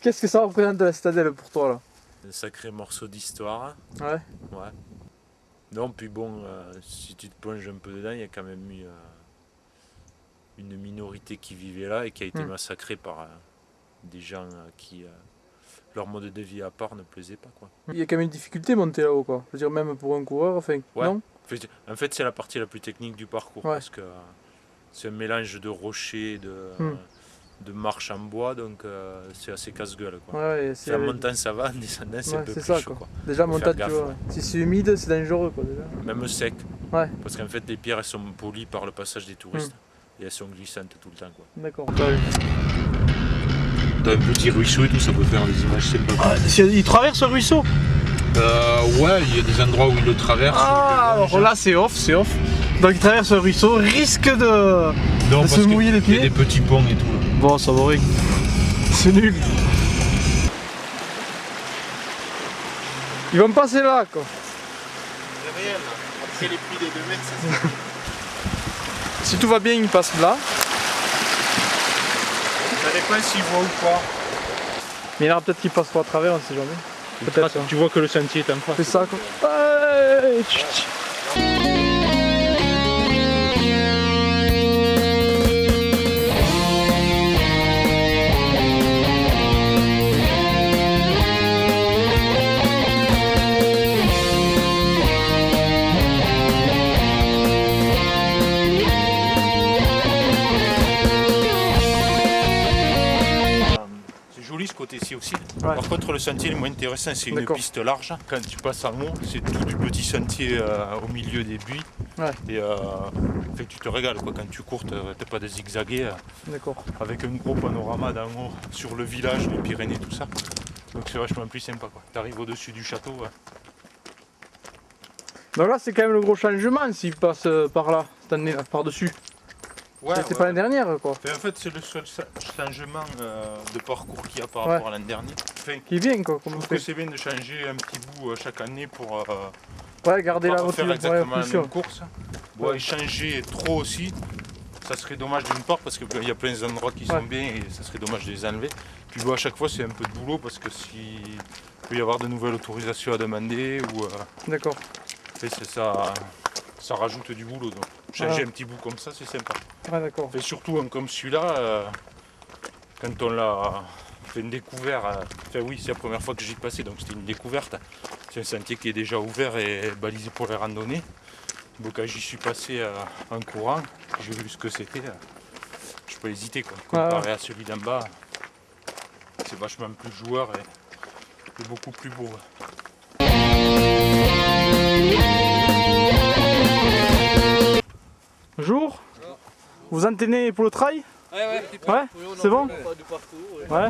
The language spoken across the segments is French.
Qu'est-ce que ça représente de la citadelle pour toi là? Un sacré morceau d'histoire. Ouais. Ouais. Non, puis bon, si tu te plonges un peu dedans, il y a quand même eu une minorité qui vivait là et qui a été massacrée par des gens qui leur mode de vie à part ne plaisait pas, quoi. Il y a quand même une difficulté à monter là-haut, quoi. Je veux dire, même pour un coureur, enfin, Ouais. non? En fait, c'est la partie la plus technique du parcours parce que c'est un mélange de rochers, de marches en bois, donc c'est assez casse-gueule, quoi. Ouais, En montant ça va, en descendant c'est un peu plus chaud, quoi. Déjà montant, tu vois, si c'est humide, c'est dangereux, quoi, déjà. Même sec. Ouais. Parce qu'en fait, les pierres elles sont polies par le passage des touristes et elles sont glissantes tout le temps, quoi. D'accord. T'as un petit ruisseau et tout, ça peut faire des images sympas. Ah, il traverse le ruisseau? Ouais, il y a des endroits où il le traverse. Ah, alors là c'est off, c'est off. Donc il traverse le ruisseau, risque de se mouiller les pieds. Il y a des petits ponts et tout. Là. Bon, ça va rien. C'est nul. Ils vont passer là, quoi. C'est réel, après les pluies des 2 mètres, ça Si tout va bien, ils passent là. Ça dépend s'ils voient ou pas. Mais il y en aura peut-être qui passeront à travers, on sait jamais. Peut-être. Tu vois que le sentier est en face. C'est ça, quoi. Ouais, Ce côté-ci aussi. Ouais. Par contre, le sentier le moins intéressant, c'est une piste large. Quand tu passes en haut, c'est tout du petit sentier au milieu des buis. Ouais. Et fait, tu te régales, quoi. Quand tu cours, t'es pas de zigzaguer. D'accord. Avec un gros panorama d'en haut sur le village, les Pyrénées, tout ça. Donc c'est vachement plus sympa, quoi. T'arrives au-dessus du château. Donc là, c'est quand même le gros changement s'ils passent par là, cette année, par-dessus. Ouais, c'était pas l'année dernière, quoi. En fait, c'est le seul changement de parcours qu'il y a par rapport à l'année dernière. Enfin, qui est bien, quoi. Je trouve que c'est bien de changer un petit bout chaque année pour garder la route, faire exactement la même course. Et changer trop aussi, ça serait dommage d'une part parce qu'il y a plein d'endroits qui sont bien et ça serait dommage de les enlever. Puis à chaque fois, c'est un peu de boulot parce que s'il peut y avoir de nouvelles autorisations à demander ou. D'accord. Ça rajoute du boulot. Donc changer un petit bout comme ça, c'est sympa. Ah, d'accord. Surtout comme celui-là, quand on l'a fait une découverte, oui, c'est la première fois que j'y passais, donc c'était une découverte. C'est un sentier qui est déjà ouvert et balisé pour les randonnées. Donc quand j'y suis passé en courant, j'ai vu ce que c'était. Je peux hésiter, quoi. Comparé à celui d'en bas, c'est vachement plus joueur et beaucoup plus beau. Bonjour. Vous entraînez pour le trail? Ouais, c'est bon? Ouais.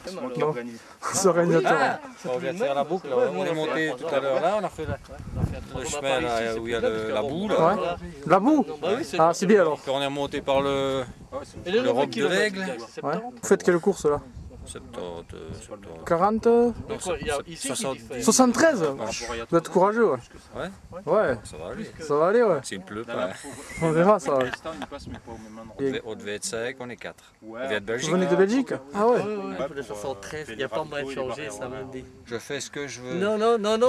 C'est moi qui organise. C'est organisateur. On vient de faire la boucle, on est monté tout à l'heure là, on a fait le chemin là où il y a la boue là. Ouais. La boue? Ah, c'est bien alors. Puis on est remonté par le roc de l'Aigle. Ouais. Vous faites quelle course là? 70, 40? 60. 73? Vous êtes courageux, ouais. Ouais. Ouais. Ça va aller. Ça va aller, ouais. S'il pleut pas. On verra ça. On devait être 5, on est 4. On vient de Vous Belgique. venez de Belgique? Ah ouais. Pour les 73, il n'y a pas moyen de changer, ça m'a dit. Je fais ce que je veux. Non,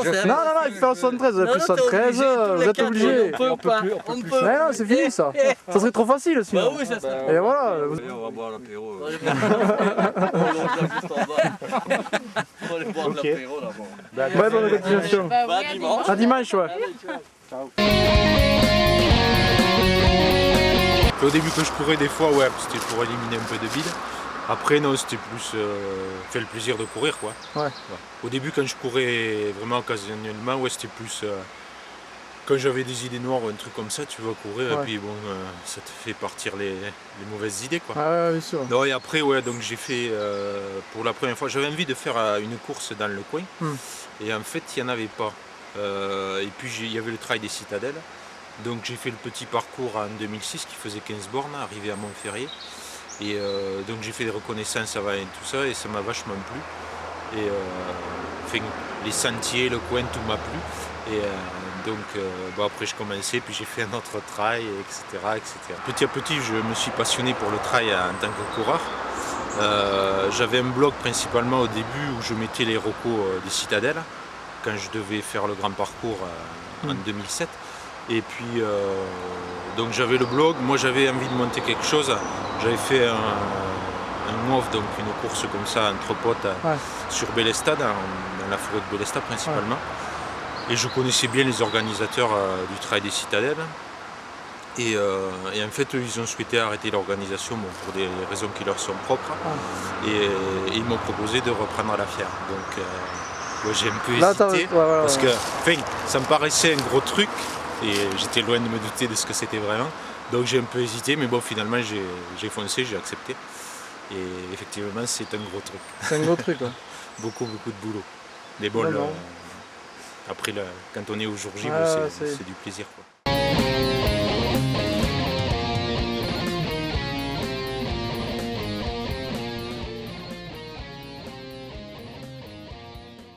c'est Non, il fait 73, vous avez pris 73, vous êtes obligé. On peut pas. Non, c'est fini ça. Ça serait trop facile sinon. Bah oui, ça serait. Et voilà. On va boire l'apéro. On va aller boire de l'apéro là-bas. Ouais, bonne continuation. À dimanche, ouais. Au début que je courais des fois, c'était pour éliminer un peu de bide. Après non, c'était plus faire le plaisir de courir, quoi. Ouais. Au début quand je courais vraiment occasionnellement, c'était plus quand j'avais des idées noires ou un truc comme ça, tu vas courir et puis bon, ça te fait partir les mauvaises idées, quoi. Ah ouais, bien sûr. Non, et après donc j'ai fait pour la première fois, j'avais envie de faire une course dans le coin et en fait il n'y en avait pas. Et puis il y avait le trail des citadelles. Donc j'ai fait le petit parcours en 2006 qui faisait 15 bornes, arrivé à Montferrier. Et donc j'ai fait des reconnaissances avant et tout ça et ça m'a vachement plu. Et enfin, les sentiers, le coin, tout m'a plu. Et bon, après je commençais, puis j'ai fait un autre trail, etc., etc. Petit à petit, je me suis passionné pour le trail en tant que coureur. J'avais un blog principalement au début où je mettais les recos des citadelles quand je devais faire le grand parcours en 2007. Et puis donc j'avais le blog, moi j'avais envie de monter quelque chose. J'avais fait un MOV, donc une course comme ça entre potes sur Bélestat, dans la forêt de Bélestat principalement. Et je connaissais bien les organisateurs du trail des citadelles. Et en fait, eux, ils ont souhaité arrêter l'organisation pour des raisons qui leur sont propres. Et ils m'ont proposé de reprendre la Fière. Donc ouais, j'ai un peu hésité. Parce que ça me paraissait un gros truc. Et j'étais loin de me douter de ce que c'était vraiment. Donc j'ai un peu hésité. Mais bon, finalement, j'ai foncé, j'ai accepté. Et effectivement, c'est un gros truc. C'est un gros truc, ouais. beaucoup de boulot. Mais bon, après, quand on est au jour J, c'est du plaisir, quoi.